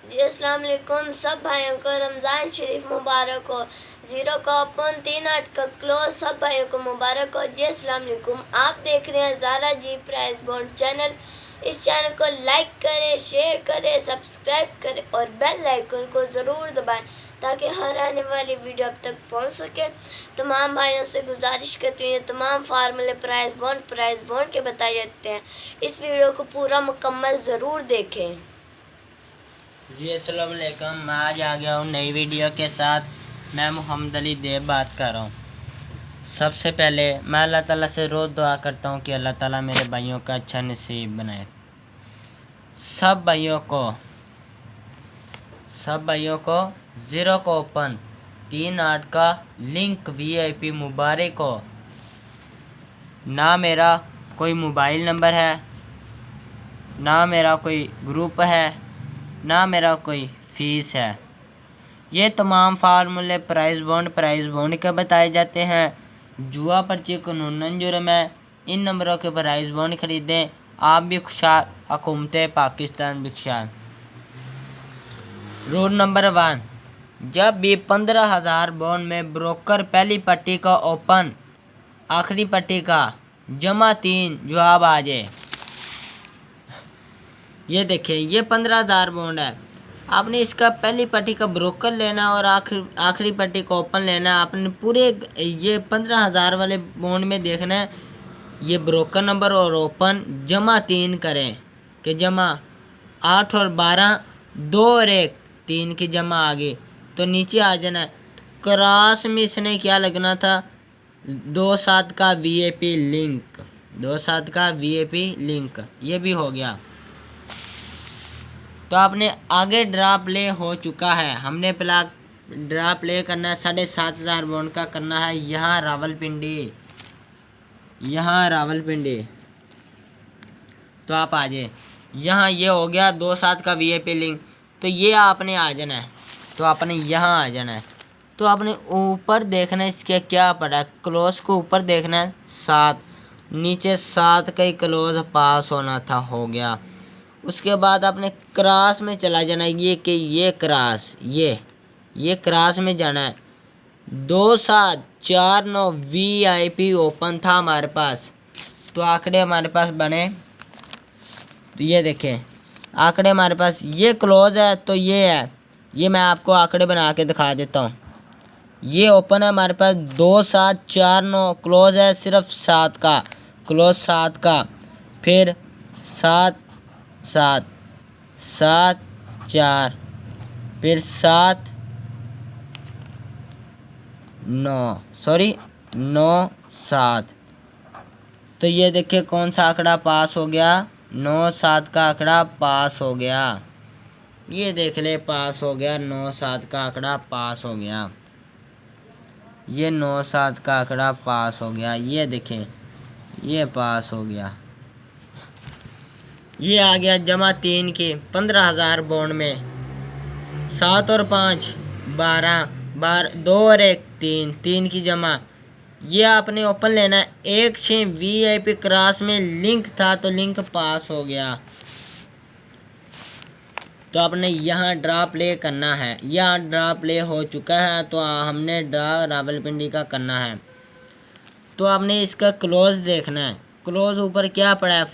जी अस्सलाम वालेकुम सब भाइयों को रमज़ान शरीफ मुबारक हो। 0 का ओपन 3-8 का क्लोज सब भाइयों को मुबारक हो। जी अस्सलाम वालेकुम। आप देख रहे हैं ज़ारा जी प्राइस बॉन्ड चैनल। इस चैनल को लाइक करें, शेयर करें, सब्सक्राइब करें और बेल आइकन को ज़रूर दबाएं ताकि हर आने वाली वीडियो अब तक पहुंच सके। तमाम भाइयों से गुजारिश करती हैं तमाम फार्मूले प्राइस बॉन्ड के बताए जाते हैं। इस वीडियो को पूरा मुकम्मल ज़रूर देखें। जी अस्सलाम वालेकुम। मैं आज आ गया हूँ नई वीडियो के साथ। मैं मोहम्मद अली देव बात कर रहा हूँ। सबसे पहले मैं अल्लाह ताला से रोज़ दुआ करता हूँ कि अल्लाह ताला मेरे भाइयों का अच्छा नसीब बनाए। सब भाइयों को 0 को ओपन 3-8 का लिंक VIP मुबारक हो। ना मेरा कोई मोबाइल नंबर है, ना मेरा कोई ग्रुप है, ना मेरा कोई फ़ीस है। ये तमाम फार्मूले प्राइस बॉन्ड के बताए जाते हैं। जुआ पर्ची कानूनन जुर्म है। इन नंबरों के प्राइस बॉन्ड खरीदें। आप भी खुशहाल, हुकूमत पाकिस्तान भी खुशहाल। रूल नंबर 1, जब भी 15,000 बॉन्ड में ब्रोकर पहली पट्टी का ओपन आखिरी पट्टी का जमा 3 जवाब आ जाए। ये देखिए, ये 15,000 बॉन्ड है। आपने इसका पहली पट्टी का ब्रोकर लेना और आखिरी पट्टी का ओपन लेना। आपने पूरे ये 15,000 वाले बॉन्ड में देखना है ये ब्रोकर नंबर और ओपन जमा 3 करें कि जमा 8 और 12 2 और 1 3 की जमा आ गई तो नीचे आ जाना है। क्रॉस में इसने क्या लगना था, 2-7 का VIP लिंक, 2-7 का VIP लिंक, ये भी हो गया। तो आपने आगे ड्रा प्ले हो चुका है। हमने पहला ड्रा प्ले करना है 7,500 बॉन्ड का करना है यहाँ रावलपिंडी। तो आप आ जाए यहाँ, ये हो गया 2-7 का VIP लिंक। तो ये आपने आ जाना है, तो आपने यहाँ आ जाना है। तो आपने ऊपर देखना है इसके क्या पड़ा है, क्लोज को ऊपर देखना है 7, नीचे 7 का ही क्लोज पास होना था, हो गया। उसके बाद आपने क्रॉस में चला जाना है। ये क्रॉस, ये क्रॉस में जाना है। 2-7-4-9 VIP ओपन था हमारे पास। तो आंकड़े हमारे पास बने, तो ये देखें आंकड़े हमारे पास, ये क्लोज है तो ये है। ये मैं आपको आंकड़े बना के दिखा देता हूँ। ये ओपन है हमारे पास 2-7-4-9, क्लोज है सिर्फ 7 का, क्लोज 7 का, फिर 7-7 7-4, फिर 9-7। तो ये देखिए कौन सा आंकड़ा पास हो गया, 9-7 का आंकड़ा पास हो गया। ये देख ले पास हो गया, 9-7 का आंकड़ा पास हो गया। ये 9-7 का आंकड़ा पास हो गया। ये देखें ये पास हो गया। ये आ गया जमा 3 की 15,000 बॉन्ड में। 7 और 5 12, 2 और 1 3 की जमा। ये आपने ओपन लेना है। 1-6 VIP क्रॉस में लिंक था तो लिंक पास हो गया। तो आपने यहाँ ड्रा प्ले करना है। यहाँ ड्रा प्ले हो चुका है तो हमने ड्रा रावलपिंडी का करना है। तो आपने इसका क्लोज देखना है। क्लोज ऊपर क्या पड़ा है,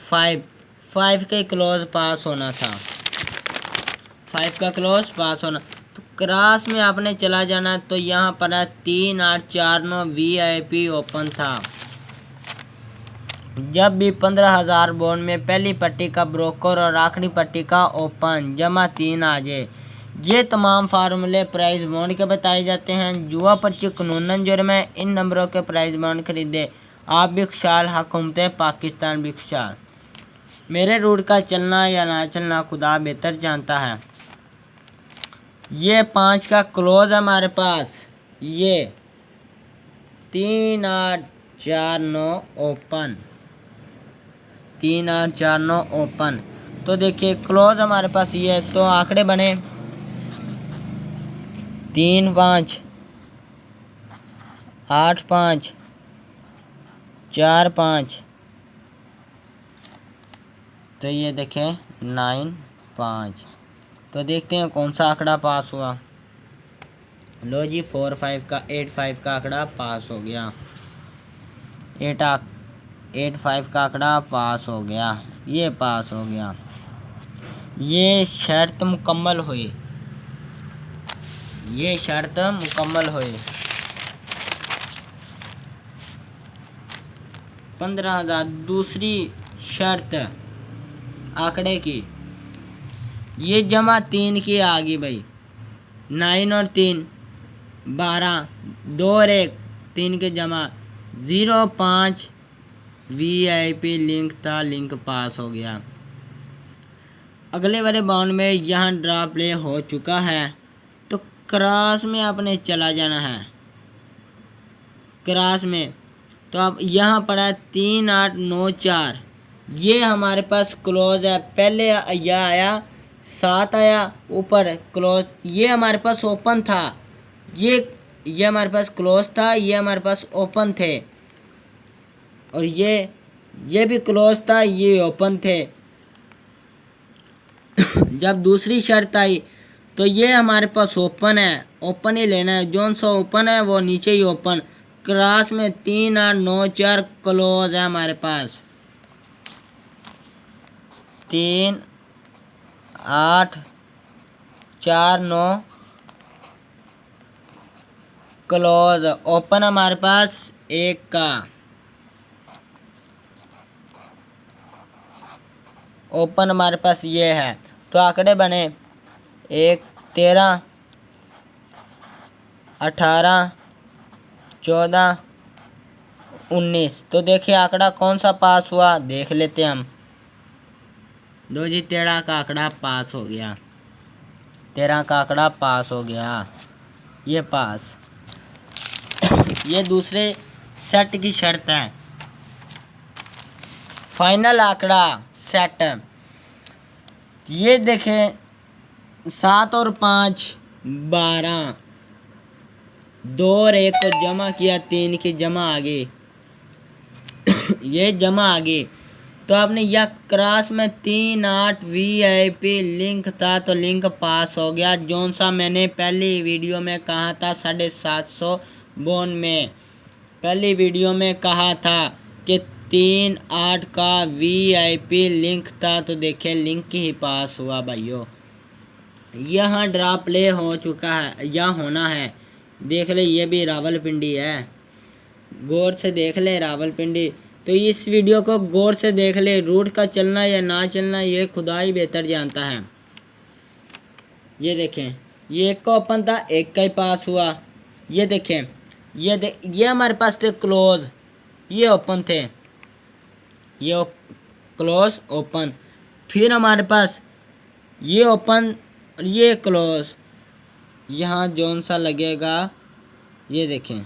5 का क्लोज पास होना था, 5 का क्लोज पास होना। तो क्रॉस में आपने चला जाना। तो यहाँ पर 3-8-4-9 VIP ओपन था। जब भी 15,000 बॉन्ड में पहली पट्टी का ब्रोकर और आखिरी पट्टी का ओपन जमा 3 आ जाए। ये तमाम फार्मूले प्राइस बॉन्ड के बताए जाते हैं। जुआ पर्ची कानूनन जुर्म है। इन नंबरों के प्राइस बॉन्ड खरीदे। आप भी खुशहाल, हुकूमत पाकिस्तान भी खुशहाल। मेरे रूट का चलना या ना चलना खुदा बेहतर जानता है। ये 5 का क्लोज है हमारे पास। ये 3-8-4-9 ओपन, 3-8-4-9 ओपन। तो देखिए क्लोज हमारे पास ये है। तो आंकड़े बने 3-5 8-5 4-5। तो ये देखें 9-5। तो देखते हैं कौन सा आंकड़ा पास हुआ। लो जी 85 का आंकड़ा पास हो गया। 85 का आंकड़ा पास हो गया, ये पास हो गया। ये शर्त मुकम्मल हुई, ये शर्त मुकम्मल हुई। 15,000 दूसरी शर्त आंकड़े की, ये जमा 3 की आ गई भाई। 9 और 3 12, 2 और 1 3 के जमा 05 VIP लिंक था, लिंक पास हो गया। अगले वाले बाउंड में यहाँ ड्रा प्ले हो चुका है, तो क्रॉस में आपने चला जाना है। क्रॉस में तो अब यहाँ पड़ा 3 8 9 4, ये हमारे पास क्लोज है। पहले यह आया 7 आया ऊपर क्लोज, ये हमारे पास ओपन था। ये हमारे पास क्लोज था, ये हमारे पास ओपन थे। और ये भी क्लोज था, ये ओपन थे। जब दूसरी शर्त आई तो ये हमारे पास ओपन है, ओपन ही लेना है। जोन सा ओपन है वो नीचे ही ओपन। क्रॉस में 3 8 9 4 क्लोज है हमारे पास। 3 8 4 9 क्लोज। ओपन हमारे पास 1 का, ओपन हमारे पास ये है। तो आंकड़े बने 1 13 18 14 19। तो देखिए आंकड़ा कौन सा पास हुआ, देख लेते हैं हम। 2 जी 13 का आंकड़ा पास हो गया, 13 का आंकड़ा पास हो गया, ये पास। ये दूसरे सेट की शर्त है। फाइनल आंकड़ा सेट, ये देखें 7 और 5 12, 2 और 1 को जमा किया, 3 की जमा आ गई। ये जमा आ गई। तो आपने यह क्रॉस में 3 8 VIP लिंक था, तो लिंक पास हो गया। जौन सा मैंने पहली वीडियो में कहा था 750 बोन में, पहली वीडियो में कहा था कि 3 8 का VIP लिंक था। तो देखिए लिंक ही पास हुआ भाइयों। यहाँ ड्रा प्ले हो चुका है, यह होना है। देख ले ये भी रावलपिंडी है, गौर से देख ले रावलपिंडी। तो इस वीडियो को गौर से देख ले, रूट का चलना या ना चलना ये खुदा ही बेहतर जानता है। ये देखें, ये एक का ओपन था, एक का ही पास हुआ। ये देखें, ये हमारे पास थे क्लोज, ये ओपन थे, ये क्लोज ओपन। फिर हमारे पास ये ओपन और ये क्लोज। यहाँ जोन सा लगेगा, ये देखें,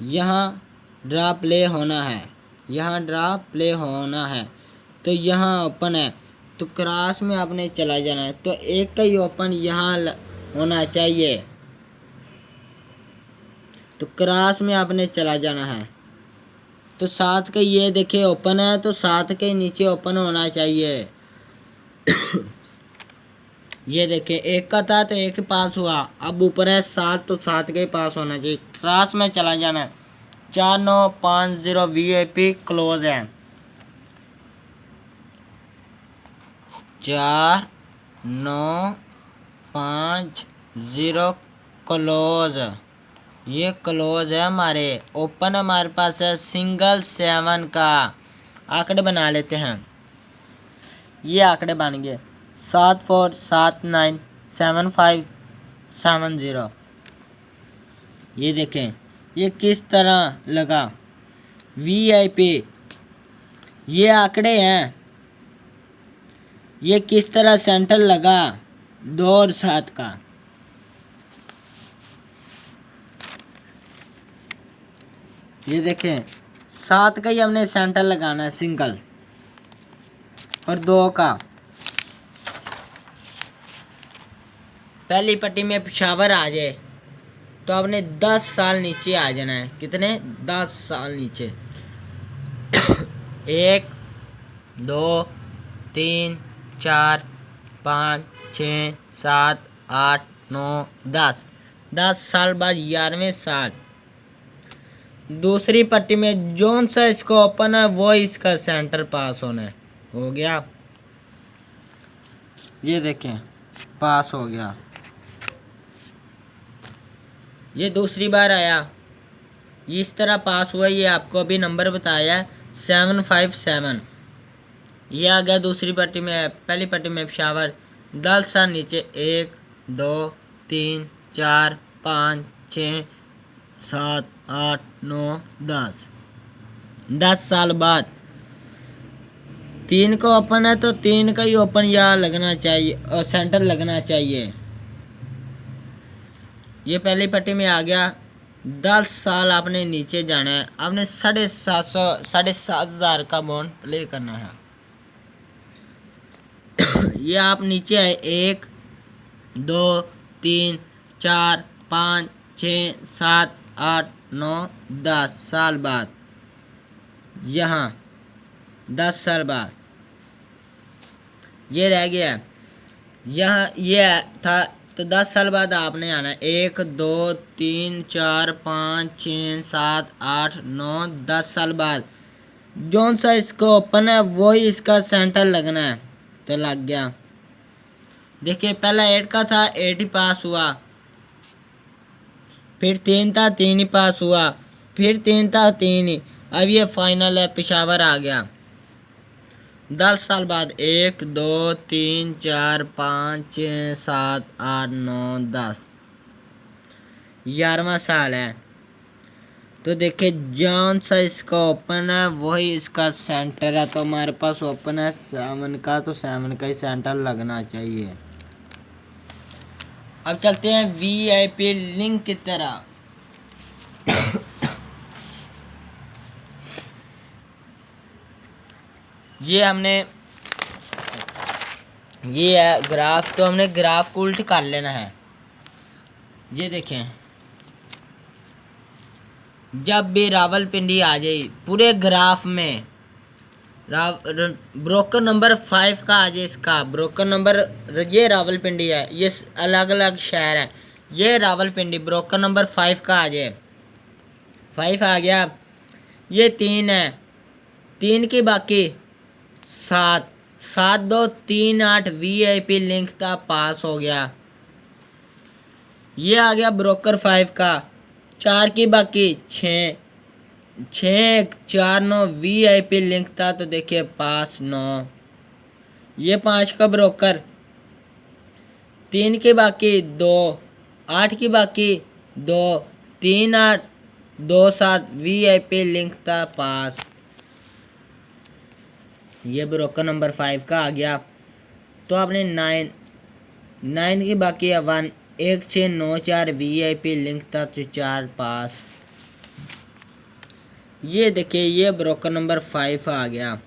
यहाँ ड्रा प्ले होना है, यहाँ ड्रा प्ले होना है। तो यहाँ ओपन है, तो क्रॉस में आपने चला जाना है। तो एक का ही ओपन यहाँ होना चाहिए, तो क्रॉस में आपने चला जाना है। तो 7 का ये देखिए ओपन है, तो 7 के नीचे ओपन होना चाहिए। ये देखिए 1 का था तो 1 पास हुआ, अब ऊपर है 7 तो 7 के पास होना चाहिए। क्रॉस में चला जाना है। 4 9 5 0 VIP क्लोज है, 4 9 5 0 क्लोज, ये क्लोज है हमारे। ओपन हमारे पास है सिंगल 7 का। आंकड़े बना लेते हैं, ये आंकड़े बन गए 7 4 7 9 7 5 7 0। ये देखें ये किस तरह लगा VIP, ये आंकड़े हैं, ये किस तरह सेंटर लगा 2 और 7 का। ये देखें 7 का ही हमने सेंटर लगाना है सिंगल, और 2 का। पहली पट्टी में पिशावर आ जाए तो आपने 10 साल नीचे आ जाना है। कितने? 10 साल नीचे। 1 2 3 4 5 6 7 8 9 10। 10 साल बाद 11वें साल दूसरी पट्टी में जोन सा इसको ओपन है वो इसका सेंटर पास होना है। हो गया, ये देखें पास हो गया। ये दूसरी बार आया, इस तरह पास हुआ। ये आपको अभी नंबर बताया 757। ये आ गया दूसरी पट्टी में। पहली पट्टी में पेशावर 10 साल नीचे 1 2 3 4 5 6 7 8 9 10। 10 साल बाद 3 का ओपन है तो 3 का ही ओपन यहाँ लगना चाहिए और सेंटर लगना चाहिए। ये पहली पट्टी में आ गया। 10 साल आपने नीचे जाना है। आपने 7,500 का बॉन्ड प्ले करना है। ये आप नीचे आए 1 2 3 4 5 6 7 8 9 10 साल बाद यहाँ 10 साल बाद ये रह गया। यहाँ ये था तो 10 साल बाद आपने आना है 1 2 3 4 5 6 7 8 9 10 साल बाद जोन सा इसको ओपन है वही इसका सेंटर लगना है। तो लग गया। देखिए पहला 8 का था, 8 ही पास हुआ। फिर 3 था, 3 ही पास हुआ। फिर 3 था, 3 ही। अब ये फाइनल है, पेशावर आ गया। 10 साल बाद 1 2 3 4 5 6 7 8 9 10 11वां साल है। तो देखिए जौन सा इसका ओपन है वही इसका सेंटर है। तो हमारे पास ओपन है 7 का, तो 7 का ही सेंटर लगना चाहिए। अब चलते हैं VIP लिंक की तरफ। ये हमने ये है ग्राफ, तो हमने ग्राफ को उल्ट कर लेना है। ये देखें जब भी रावलपिंडी आ जाए पूरे ग्राफ में ब्रोकर नंबर 5 का आ जाए। इसका ब्रोकर नंबर ये रावलपिंडी है, ये अलग अलग शहर है। ये रावलपिंडी ब्रोकर नंबर 5 का आ जाए। 5 आ गया। ये 3 है, 3 की बाकी 7 7 2 3 8 VIP लिंक था, पास हो गया। ये आ गया ब्रोकर 5 का। 4 की बाकी 6 6 4 9 VIP लिंक था, तो देखिए पास 9। ये 5 का ब्रोकर। 3 की बाकी 2 8 की बाकी 2 3 8 2 7 VIP लिंक था, पास। ये ब्रोकर नंबर 5 का आ गया। तो आपने 9 की बाकी है 1 1 6 9 4 VIP लिंक था, तो 4 पास। ये देखिए ये ब्रोकर नंबर 5 आ गया।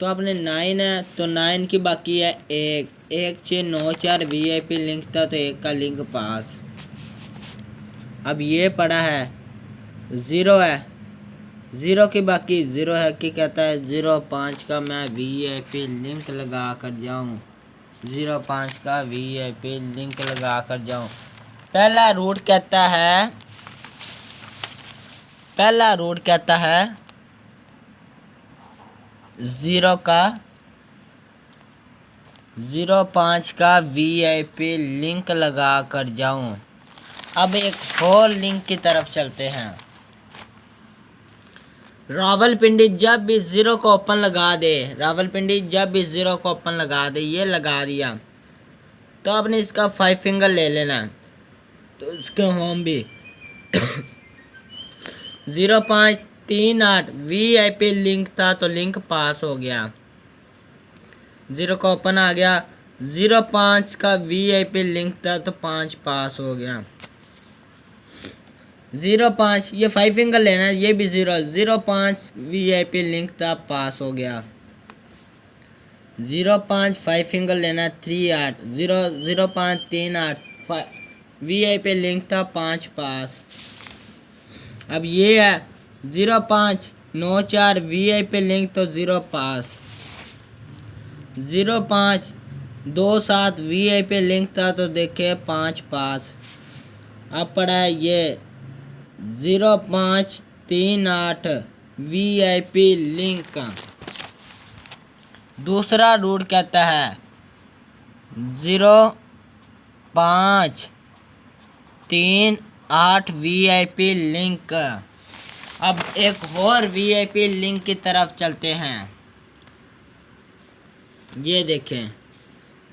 तो आपने 9 है तो 9 की बाकी है 1 1 6 9 4 VIP लिंक था, तो 1 का लिंक पास। अब ये पड़ा है 0 है, 0 की बाकी 0 है कि कहता है 0 5 का मैं VIP लिंक लगा कर जाऊँ। 0 5 का VIP लिंक लगा कर जाऊँ। पहला रूट कहता है 0 का 0 5 का VIP लिंक लगा कर जाऊँ। अब एक और लिंक की तरफ चलते हैं। रावलपिंडी जब भी 0 को ओपन लगा दे, रावलपिंडी जब भी 0 को ओपन लगा दे, ये लगा दिया तो आपने इसका 5 फिंगर ले लेना है। तो उसके होम भी 0 5 3 8 VIP लिंक था, तो लिंक पास हो गया। 0 का ओपन आ गया। 0 5 का VIP लिंक था, तो 5 पास हो गया। 0 5 ये 5 फिंगर लेना है। ये भी 0 5 VIP लिंक था, पास हो गया। 0 5 5 फिंगर लेना है। 3 8 0 5 3 8 VIP लिंक था, 5 पास। अब ये है 0 5 9 4 VIP लिंक, तो 0 पास। 0 5 27 VIP लिंक था तो देखिए 5 पास। अब पड़ा है ये 0538 VIP लिंक। दूसरा रूट कहता है 0538 VIP लिंक। अब एक और VIP लिंक की तरफ चलते हैं। ये देखें,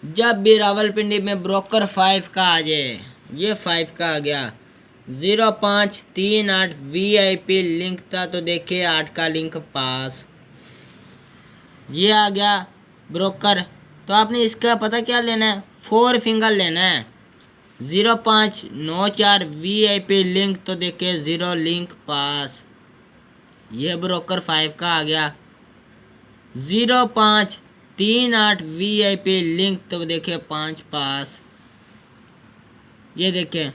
जब भी रावलपिंडी में ब्रोकर 5 का आ जाए, ये 5 का आ गया। 0538 VIP लिंक था तो देखिए 8 का लिंक पास। ये आ गया ब्रोकर। तो आपने इसका पता क्या लेना है, 4 फिंगर लेना है। 0594 VIP लिंक तो देखिए 0 लिंक पास। ये ब्रोकर 5 का आ गया। 0538 VIP लिंक तो देखिए 5 पास। ये देखें,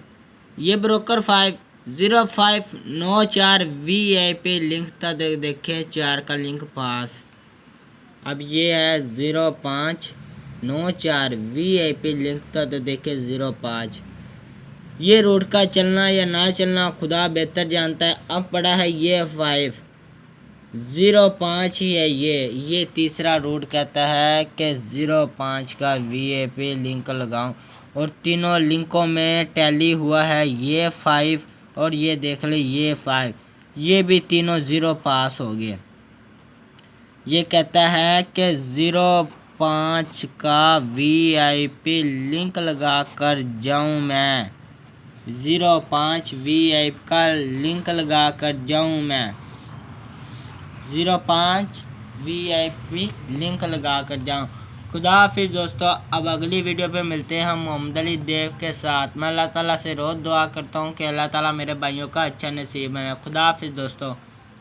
ये ब्रोकर 5 0594 VIP लिंक था तो देखें 4 का लिंक पास। अब ये है 0594 VIP लिंक था तो देखें 05। ये रूट का चलना या ना चलना खुदा बेहतर जानता है। अब पड़ा है ये 5 05 ही है। ये तीसरा रूट कहता है कि 05 का VIP लिंक लगाऊं और तीनों लिंकों में टैली हुआ है ये 5 और ये देख ले ये 5, ये भी तीनों 0 पास हो गए। ये कहता है कि 05 का VIP लिंक लगा कर जाऊँ मैं, 05 VIP का लिंक लगा कर जाऊँ मैं, 05 VIP लिंक लगा कर जाऊँ। खुदा हाफिज़ दोस्तों। अब अगली वीडियो पे मिलते हैं हम मोहम्मद अली देव के साथ। मैं अल्लाह ताला से रोज़ दुआ करता हूँ कि अल्लाह ताला मेरे भाइयों का अच्छा नसीब है। खुदा हाफिज़ दोस्तों।